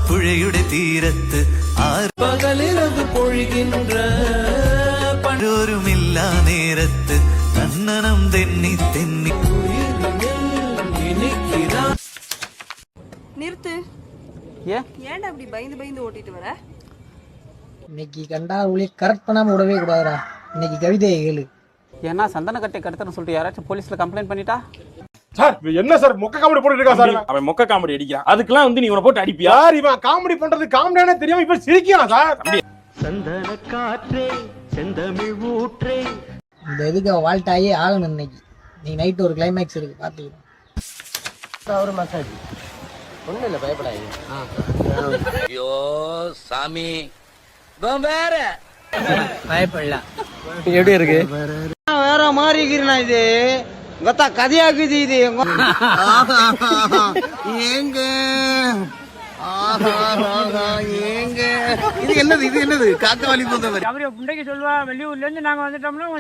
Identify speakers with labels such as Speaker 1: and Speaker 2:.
Speaker 1: പുഴയുടെ തീരത്ത് പകലിരവ് പൊഴികിன்ற പഴോരുമില്ല നേരത്ത് കണ്ണനം തെന്നി തെന്നി
Speaker 2: நிறுத்து. ஏன்டா அப்படி பயந்து பயந்து ஓட்டிட்டு வர?
Speaker 3: இன்னைக்கு கண்டா ஒளி கரெக்ட் பண்ணாம விடவே கூடாதுடா. இன்னைக்கு கவிதையை கேளு.
Speaker 4: ஏன்னா சந்தன கட்டை கடத்தணும் சொல்லிட்டு யாராச்சும் போலீஸ்ல கம்ப்ளைண்ட் பண்ணிட்டா?
Speaker 5: சார் என்ன சார் மொக்க காமெடி போட்டுட்டு இருக்கா சார்?
Speaker 6: அவன் மொக்க காமெடி அடிக்கிறான். அதுக்கெல்லாம் வந்து நீ இவனை போட்டு அடிப்பியா?
Speaker 5: சார் இவன் காமெடி பண்றது காமெடியானே தெரியாம இப்ப சிரிக்கிறான் சார்.
Speaker 1: சந்தன காற்றே செந்தமிழ் ஊற்றே
Speaker 3: இந்த இதுக்கு அவன் வாழ்ட்டாயே ஆகணும் இன்னைக்கு. நீ நைட் ஒரு கிளைமேக்ஸ் இருக்கு பாத்துக்கலாம். ஒரு மசாஜ் ஒண்ணு இல்ல பயப்படாதீங்க.
Speaker 1: ஐயோ சாமி வேற
Speaker 3: பயப்படல.
Speaker 4: எப்படி இருக்கு?
Speaker 3: வேற மாதிரி இருக்கிறா இது. கத்தா கதையாக்குது இது. ஏங்க ஏங்க இது என்னது காக்க வலி போந்தவர்.
Speaker 7: அவரு புண்டைக்கு சொல்லுவா வெளியூர்ல இருந்து நாங்க வந்துட்டோம்னா